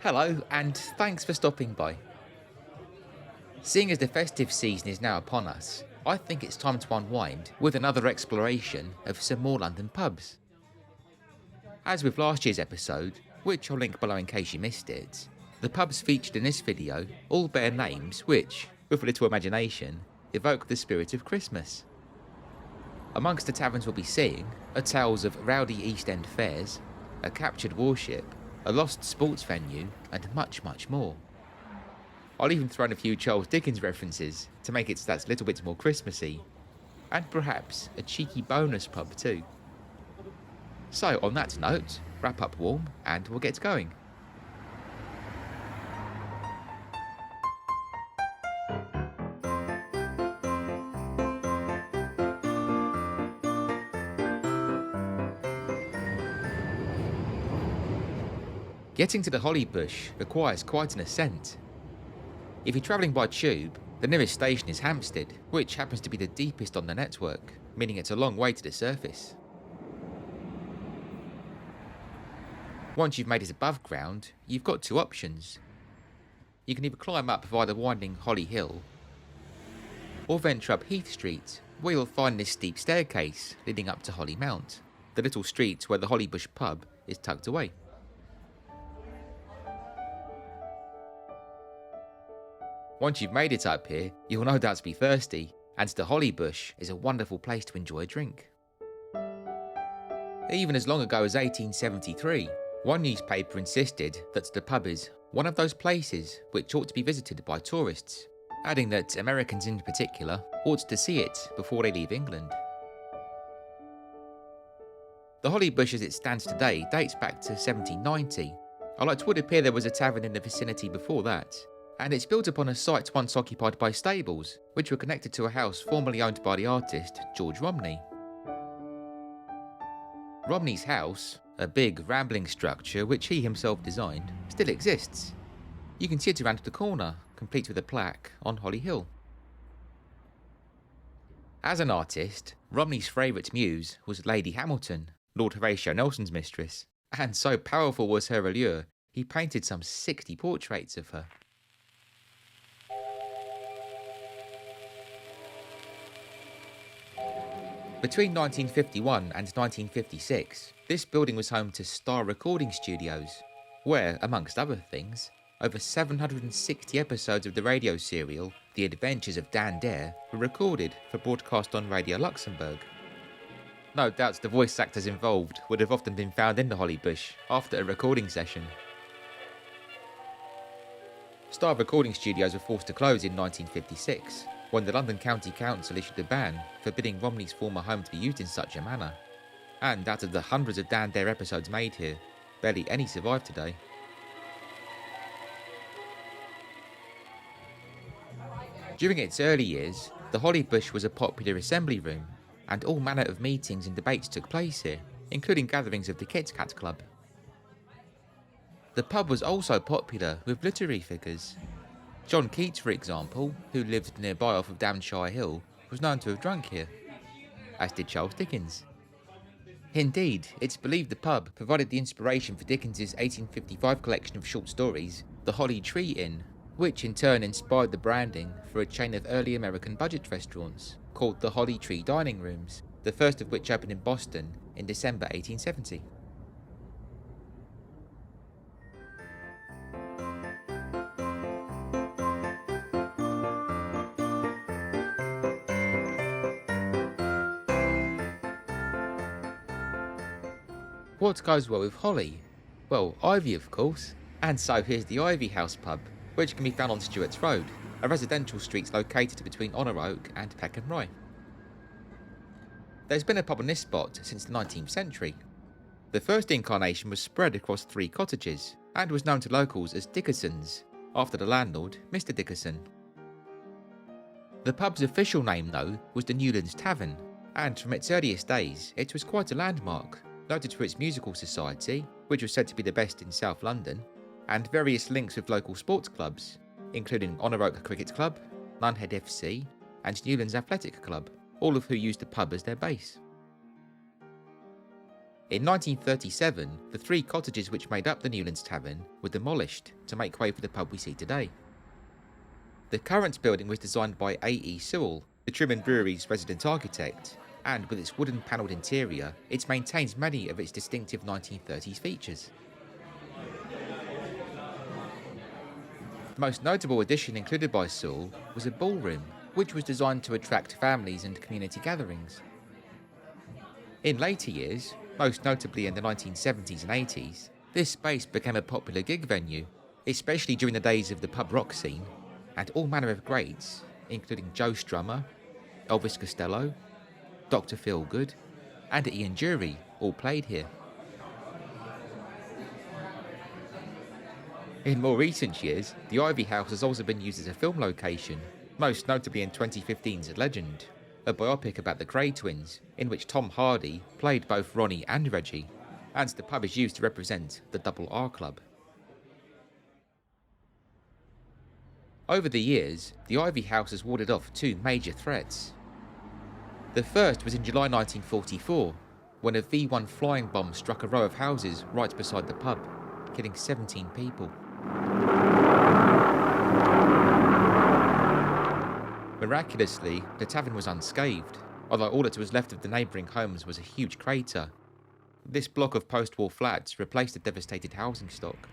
Hello, and thanks for stopping by. Seeing as the festive season is now upon us, I think it's time to unwind with another exploration of some more London pubs. As with last year's episode, which I'll link below in case you missed it, the pubs featured in this video all bear names which, with a little imagination, evoke the spirit of Christmas. Amongst the taverns we'll be seeing are tales of rowdy East End fairs, a captured warship, a lost sports venue, and much, much more. I'll even throw in a few Charles Dickens references to make it so that's a little bit more Christmassy, and perhaps a cheeky bonus pub too. So on that note, wrap up warm and we'll get going. Getting to the Hollybush requires quite an ascent. If you're travelling by tube, the nearest station is Hampstead, which happens to be the deepest on the network, meaning it's a long way to the surface. Once you've made it above ground, you've got two options. You can either climb up via the winding Holly Hill, or venture up Heath Street, where you'll find this steep staircase leading up to Holly Mount, the little street where the Hollybush pub is tucked away. Once you've made it up here, you'll no doubt be thirsty, and the Hollybush is a wonderful place to enjoy a drink. Even as long ago as 1873, one newspaper insisted that the pub is one of those places which ought to be visited by tourists, adding that Americans in particular ought to see it before they leave England. The Hollybush as it stands today dates back to 1790, although it would appear there was a tavern in the vicinity before that, and it's built upon a site once occupied by stables, which were connected to a house formerly owned by the artist George Romney. Romney's house, a big rambling structure which he himself designed, still exists. You can see it around the corner, complete with a plaque on Holly Hill. As an artist, Romney's favourite muse was Lady Hamilton, Lord Horatio Nelson's mistress, and so powerful was her allure, he painted some 60 portraits of her. Between 1951 and 1956, this building was home to Star Recording Studios, where, amongst other things, over 760 episodes of the radio serial The Adventures of Dan Dare were recorded for broadcast on Radio Luxembourg. No doubt the voice actors involved would have often been found in the Hollybush after a recording session. Star Recording Studios were forced to close in 1956, when the London County Council issued a ban forbidding Romney's former home to be used in such a manner. And out of the hundreds of Dan Dare episodes made here, barely any survive today. During its early years, the Hollybush was a popular assembly room, and all manner of meetings and debates took place here, including gatherings of the Kit Kat Club. The pub was also popular with literary figures. John Keats, for example, who lived nearby off of Damshire Hill, was known to have drunk here, as did Charles Dickens. Indeed, it's believed the pub provided the inspiration for Dickens's 1855 collection of short stories, The Holly Tree Inn, which in turn inspired the branding for a chain of early American budget restaurants called the Holly Tree Dining Rooms, the first of which opened in Boston in December 1870. What goes well with Holly? Well, ivy of course, and so here's the Ivy House pub, which can be found on Stewart's Road, a residential street located between Honour Oak and Peckham Rye. There's been a pub on this spot since the 19th century. The first incarnation was spread across 3 cottages, and was known to locals as Dickerson's, after the landlord, Mr. Dickerson. The pub's official name though was the Newlands Tavern, and from its earliest days it was quite a landmark, noted for its musical society, which was said to be the best in South London, and various links with local sports clubs, including Honour Oak Cricket Club, Nunhead FC, and Newlands Athletic Club, all of who used the pub as their base. In 1937, the 3 cottages which made up the Newlands Tavern were demolished to make way for the pub we see today. The current building was designed by A.E. Sewell, the Trim Brewery's resident architect, and with its wooden panelled interior, it maintains many of its distinctive 1930s features. The most notable addition included by Sewell was a ballroom, which was designed to attract families and community gatherings. In later years, most notably in the 1970s and 80s, this space became a popular gig venue, especially during the days of the pub rock scene, and all manner of greats, including Joe Strummer, Elvis Costello, Dr. Feelgood, and Ian Dury, all played here. In more recent years, the Ivy House has also been used as a film location, most notably in 2015's Legend, a biopic about the Kray twins, in which Tom Hardy played both Ronnie and Reggie, and the pub is used to represent the Double R Club. Over the years, the Ivy House has warded off 2 major threats. The first was in July 1944, when a V1 flying bomb struck a row of houses right beside the pub, killing 17 people. Miraculously, the tavern was unscathed, although all that was left of the neighbouring homes was a huge crater. This block of post-war flats replaced the devastated housing stock.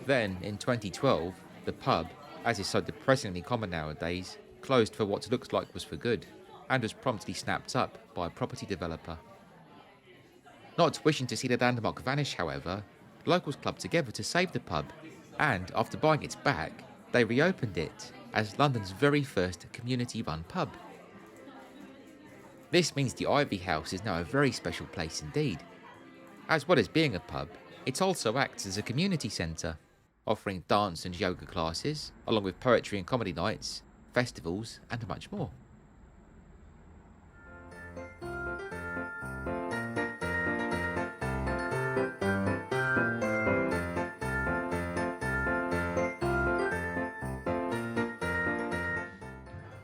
Then, in 2012, the pub, as is so depressingly common nowadays, closed for what looks like was for good, and was promptly snapped up by a property developer. Not wishing to see the landmark vanish, however, locals clubbed together to save the pub, and after buying it back, they reopened it as London's very first community-run pub. This means the Ivy House is now a very special place indeed. As well as being a pub, it also acts as a community centre, offering dance and yoga classes, along with poetry and comedy nights, festivals, and much more.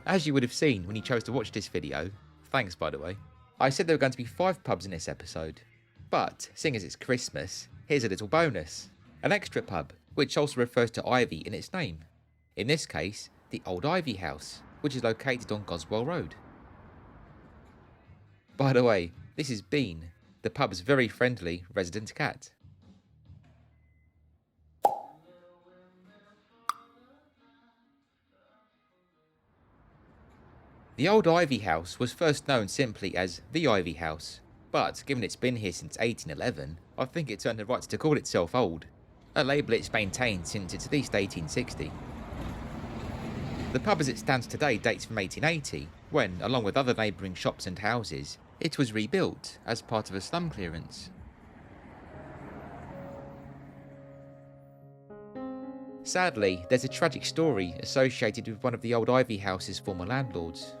As you would have seen when you chose to watch this video, thanks by the way, I said there were going to be 5 pubs in this episode, but seeing as it's Christmas, here's a little bonus, an extra pub, which also refers to Ivy in its name. In this case, the Old Ivy House, which is located on Goswell Road. By the way, this is Bean, the pub's very friendly resident cat. The Old Ivy House was first known simply as the Ivy House, but given it's been here since 1811, I think it's earned the right to call itself old, a label it's maintained since at least 1860. The pub as it stands today dates from 1880, when, along with other neighbouring shops and houses, it was rebuilt as part of a slum clearance. Sadly, there's a tragic story associated with one of the Old Ivy House's former landlords.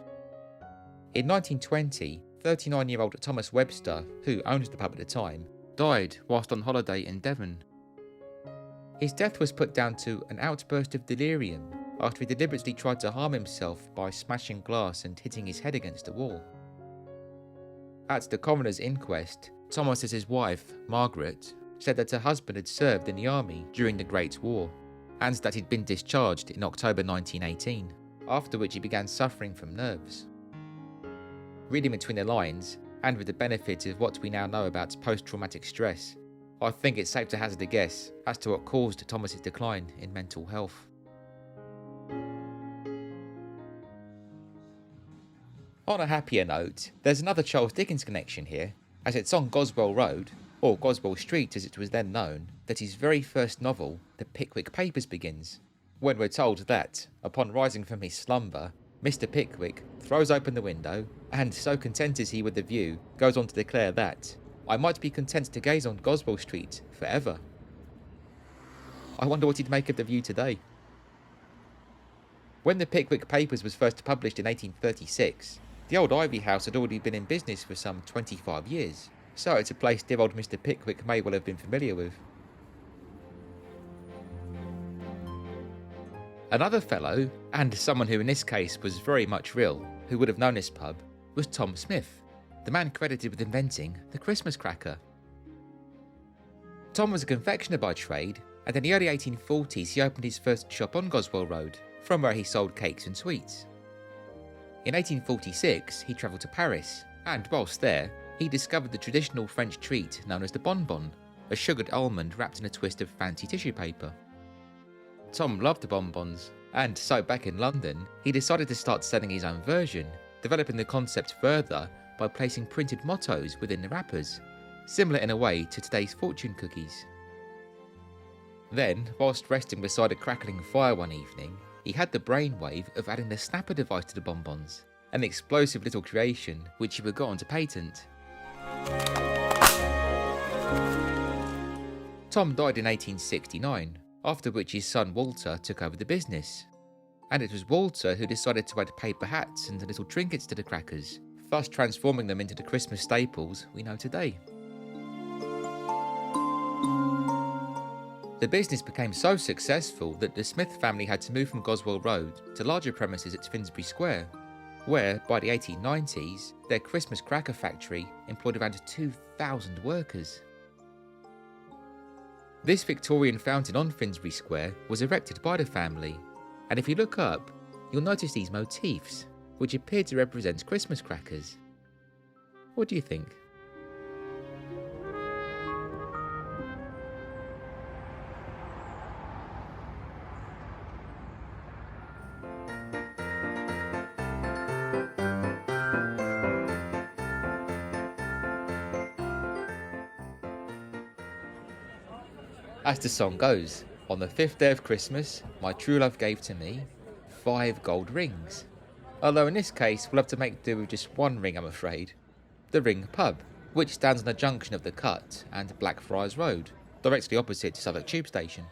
In 1920, 39-year-old Thomas Webster, who owned the pub at the time, died whilst on holiday in Devon. His death was put down to an outburst of delirium after he deliberately tried to harm himself by smashing glass and hitting his head against a wall. At the coroner's inquest, Thomas's wife, Margaret, said that her husband had served in the army during the Great War, and that he'd been discharged in October 1918, after which he began suffering from nerves. Reading between the lines, and with the benefit of what we now know about post-traumatic stress, I think it's safe to hazard a guess as to what caused Thomas's decline in mental health. On a happier note, there's another Charles Dickens connection here, as it's on Goswell Road, or Goswell Street as it was then known, that his very first novel, The Pickwick Papers, begins, when we're told that, upon rising from his slumber, Mr. Pickwick throws open the window, and so content is he with the view, goes on to declare that, "I might be content to gaze on Goswell Street forever." I wonder what he'd make of the view today. When The Pickwick Papers was first published in 1836, the Old Ivy House had already been in business for some 25 years, so it's a place dear old Mr. Pickwick may well have been familiar with. Another fellow, and someone who in this case was very much real, who would have known this pub, was Tom Smith, the man credited with inventing the Christmas cracker. Tom was a confectioner by trade, and in the early 1840s he opened his first shop on Goswell Road, from where he sold cakes and sweets. In 1846 he travelled to Paris, and whilst there, he discovered the traditional French treat known as the bonbon, a sugared almond wrapped in a twist of fancy tissue paper. Tom loved the bonbons, and so back in London, he decided to start selling his own version, developing the concept further by placing printed mottos within the wrappers, similar in a way to today's fortune cookies. Then, whilst resting beside a crackling fire one evening, he had the brainwave of adding the snapper device to the bonbons, an explosive little creation which he would go on to patent. Tom died in 1869, after which his son Walter took over the business. And it was Walter who decided to add paper hats and little trinkets to the crackers, thus transforming them into the Christmas staples we know today. The business became so successful that the Smith family had to move from Goswell Road to larger premises at Finsbury Square, where, by the 1890s, their Christmas cracker factory employed around 2,000 workers. This Victorian fountain on Finsbury Square was erected by the family, and if you look up, you'll notice these motifs, which appear to represent Christmas crackers. What do you think? As the song goes, on the 5th day of Christmas, my true love gave to me 5 gold rings. Although in this case, we'll have to make do with just one ring, I'm afraid. The Ring Pub, which stands on the junction of the Cut and Blackfriars Road, directly opposite to Southwark Tube Station.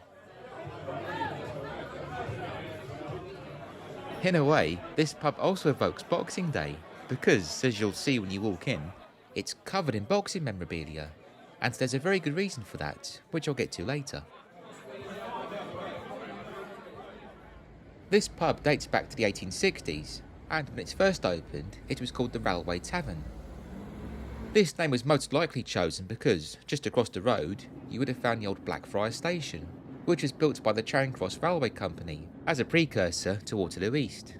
In a way, this pub also evokes Boxing Day, because, as you'll see when you walk in, it's covered in boxing memorabilia. And there's a very good reason for that, which I'll get to later. This pub dates back to the 1860s, and when it first opened, it was called the Railway Tavern. This name was most likely chosen because, just across the road, you would have found the old Blackfriars Station, which was built by the Charing Cross Railway Company as a precursor to Waterloo East.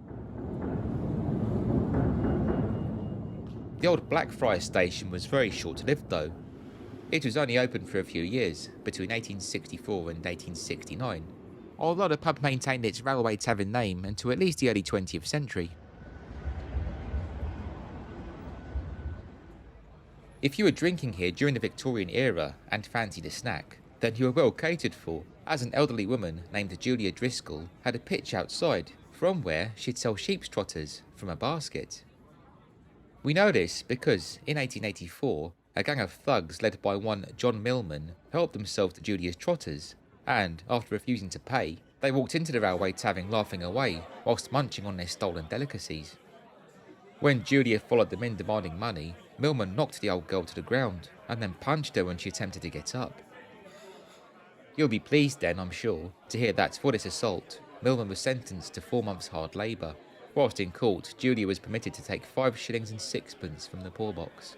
The old Blackfriars Station was very short-lived though. It was only open for a few years, between 1864 and 1869, although the pub maintained its Railway Tavern name until at least the early 20th century. If you were drinking here during the Victorian era and fancied a snack, then you were well catered for, as an elderly woman named Julia Driscoll had a pitch outside, from where she'd sell sheep's trotters from a basket. We know this because, in 1884, a gang of thugs led by one John Millman helped themselves to Julia's trotters, and, after refusing to pay, they walked into the Railway Tavern laughing away, whilst munching on their stolen delicacies. When Julia followed them in demanding money, Millman knocked the old girl to the ground, and then punched her when she attempted to get up. You'll be pleased then, I'm sure, to hear that for this assault, Millman was sentenced to 4 months' hard labour, whilst in court, Julia was permitted to take 5 shillings and 6pence from the poor box.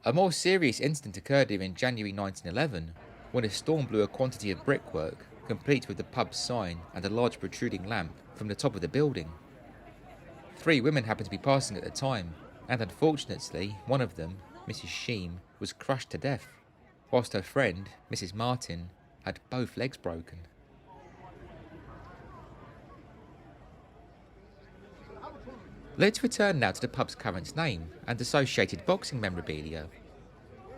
A more serious incident occurred here in January 1911, when a storm blew a quantity of brickwork, complete with the pub's sign and a large protruding lamp, from the top of the building. 3 women happened to be passing at the time, and unfortunately, one of them, Mrs. Sheem, was crushed to death, whilst her friend, Mrs. Martin, had both legs broken. Let's return now to the pub's current name and associated boxing memorabilia.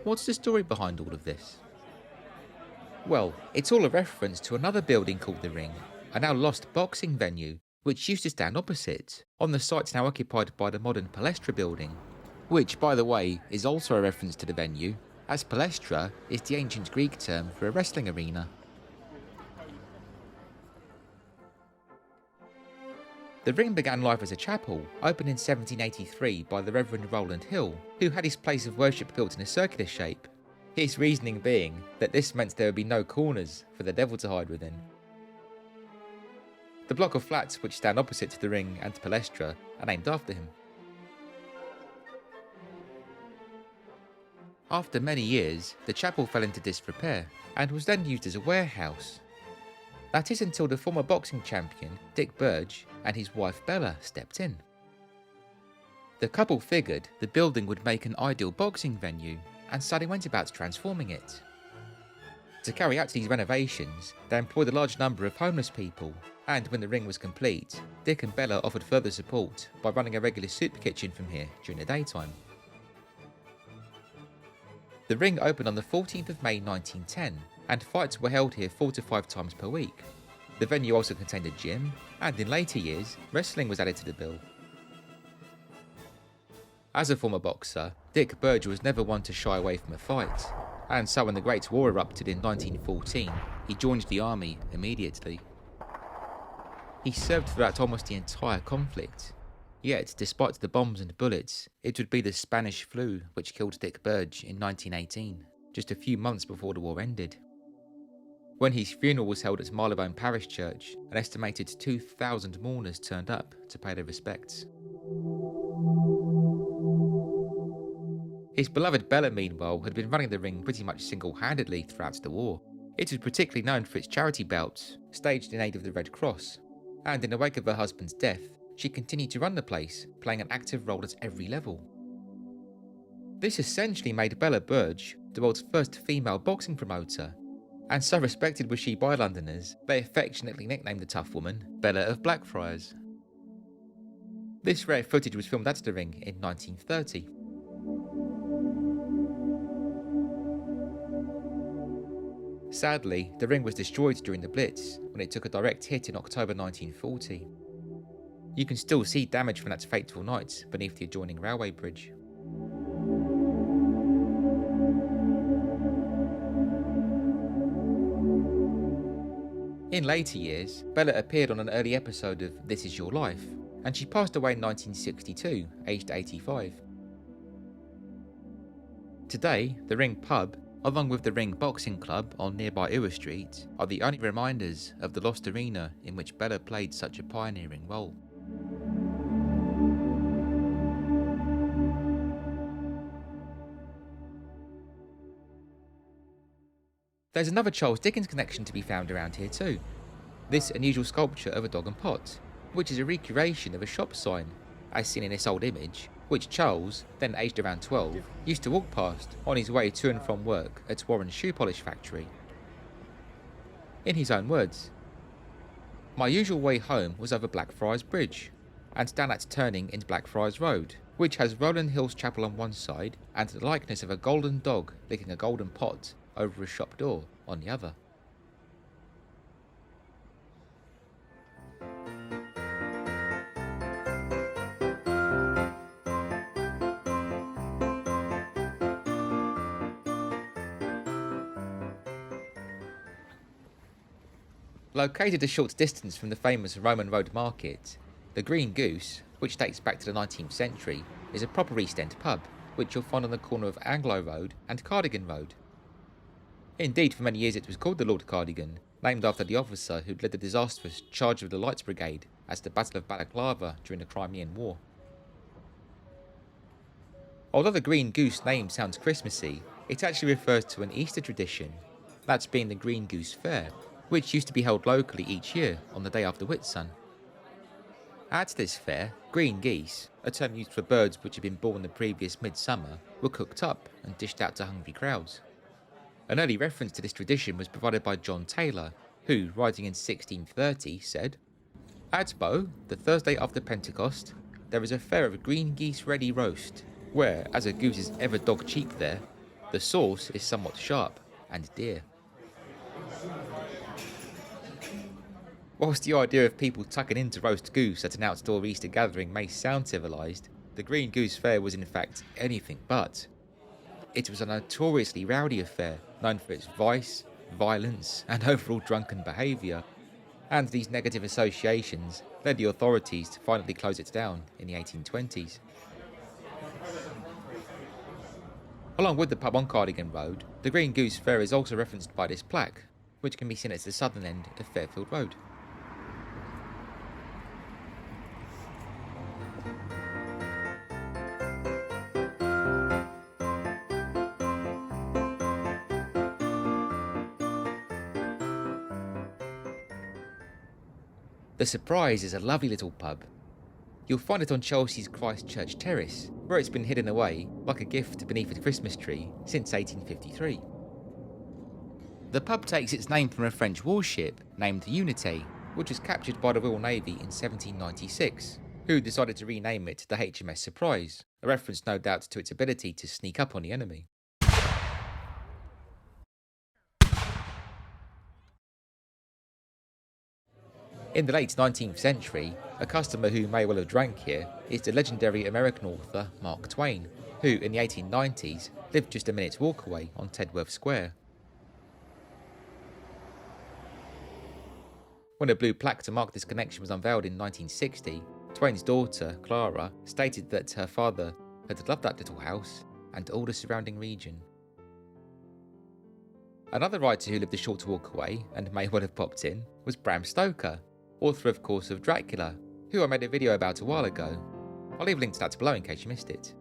What's the story behind all of this? Well, it's all a reference to another building called The Ring, a now lost boxing venue, which used to stand opposite, on the site now occupied by the modern Palestra building, which, by the way, is also a reference to the venue, as Palestra is the ancient Greek term for a wrestling arena. The Ring began life as a chapel, opened in 1783 by the Reverend Rowland Hill, who had his place of worship built in a circular shape, his reasoning being that this meant there would be no corners for the devil to hide within. The block of flats which stand opposite to the ring and Palestra are named after him. After many years, the chapel fell into disrepair and was then used as a warehouse. That is until the former boxing champion, Dick Burge, and his wife Bella stepped in. The couple figured the building would make an ideal boxing venue, and so they went about transforming it. To carry out these renovations, they employed a large number of homeless people, and when the ring was complete, Dick and Bella offered further support by running a regular soup kitchen from here during the daytime. The ring opened on the 14th of May 1910, and fights were held here 4 to 5 times per week. The venue also contained a gym, and in later years, wrestling was added to the bill. As a former boxer, Dick Burge was never one to shy away from a fight, and so when the Great War erupted in 1914, he joined the army immediately. He served throughout almost the entire conflict, yet despite the bombs and bullets, it would be the Spanish flu which killed Dick Burge in 1918, just a few months before the war ended. When his funeral was held at Marylebone Parish Church, an estimated 2,000 mourners turned up to pay their respects. His beloved Bella, meanwhile, had been running the ring pretty much single-handedly throughout the war. It was particularly known for its charity bouts, staged in aid of the Red Cross, and in the wake of her husband's death, she continued to run the place, playing an active role at every level. This essentially made Bella Burge the world's first female boxing promoter, and so respected was she by Londoners, they affectionately nicknamed the tough woman Bella of Blackfriars. This rare footage was filmed at the ring in 1930. Sadly, the ring was destroyed during the Blitz when it took a direct hit in October 1940. You can still see damage from that fateful night beneath the adjoining railway bridge. In later years, Bella appeared on an early episode of This Is Your Life, and she passed away in 1962, aged 85. Today, the Ring pub, along with the Ring Boxing Club on nearby Ewer Street, are the only reminders of the lost arena in which Bella played such a pioneering role. There's another Charles Dickens connection to be found around here too. This unusual sculpture of a dog and pot, which is a recreation of a shop sign, as seen in this old image, which Charles, then aged around 12, used to walk past on his way to and from work at Warren's shoe polish factory. In his own words, "My usual way home was over Blackfriars Bridge, and down that turning into Blackfriars Road, which has Rowland Hill's chapel on one side and the likeness of a golden dog licking a golden pot over a shop door on the other." Located a short distance from the famous Roman Road Market, the Green Goose, which dates back to the 19th century, is a proper East End pub, which you'll find on the corner of Anglo Road and Cardigan Road. Indeed, for many years it was called the Lord Cardigan, named after the officer who'd led the disastrous Charge of the Lights Brigade at the Battle of Balaclava during the Crimean War. Although the Green Goose name sounds Christmassy, it actually refers to an Easter tradition, that's being the Green Goose Fair, which used to be held locally each year on the day after Whitsun. At this fair, green geese, a term used for birds which had been born the previous midsummer, were cooked up and dished out to hungry crowds. An early reference to this tradition was provided by John Taylor, who, writing in 1630, said, "At Bow, the Thursday after Pentecost, there is a fair of green geese ready roast, where, as a goose is ever dog cheap there, the sauce is somewhat sharp and dear." Whilst the idea of people tucking in to roast goose at an outdoor Easter gathering may sound civilised, the Green Goose Fair was in fact anything but. It was a notoriously rowdy affair, known for its vice, violence, and overall drunken behaviour, and these negative associations led the authorities to finally close it down in the 1820s. Along with the pub on Cardigan Road, the Green Goose Fair is also referenced by this plaque, which can be seen at the southern end of Fairfield Road. The Surprise is a lovely little pub. You'll find it on Chelsea's Christchurch Terrace, where it's been hidden away like a gift beneath a Christmas tree since 1853. The pub takes its name from a French warship named Unité, which was captured by the Royal Navy in 1796, who decided to rename it the HMS Surprise, a reference no doubt to its ability to sneak up on the enemy. In the late 19th century, a customer who may well have drank here is the legendary American author Mark Twain, who in the 1890s lived just a minute's walk away on Tedworth Square. When a blue plaque to mark this connection was unveiled in 1960, Twain's daughter, Clara, stated that her father had loved that little house and all the surrounding region. Another writer who lived a short walk away and may well have popped in was Bram Stoker, author of course of Dracula, who I made a video about a while ago. I'll leave a link to that below in case you missed it.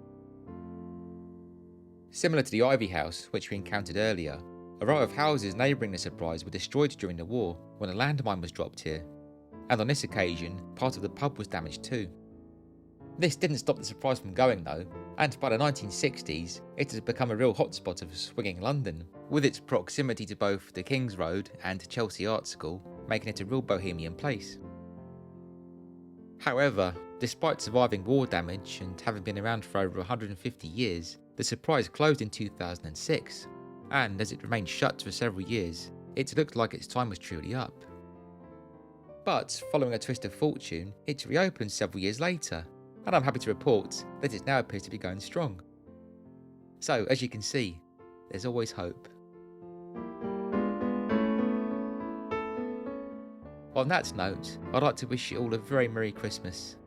Similar to the Ivy House, which we encountered earlier, a row of houses neighbouring the Surprise were destroyed during the war when a landmine was dropped here, and on this occasion, part of the pub was damaged too. This didn't stop the Surprise from going though, and by the 1960s, it has become a real hotspot of swinging London, with its proximity to both the King's Road and Chelsea Art School, making it a real bohemian place. However, despite surviving war damage and having been around for over 150 years, the Surprise closed in 2006, and as it remained shut for several years, it looked like its time was truly up. But following a twist of fortune, it reopened several years later, and I'm happy to report that it now appears to be going strong. So, as you can see, there's always hope. On that note, I'd like to wish you all a very Merry Christmas.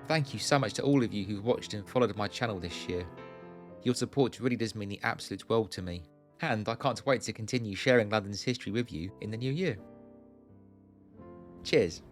Thank you so much to all of you who've watched and followed my channel this year. Your support really does mean the absolute world to me, and I can't wait to continue sharing London's history with you in the new year. Cheers.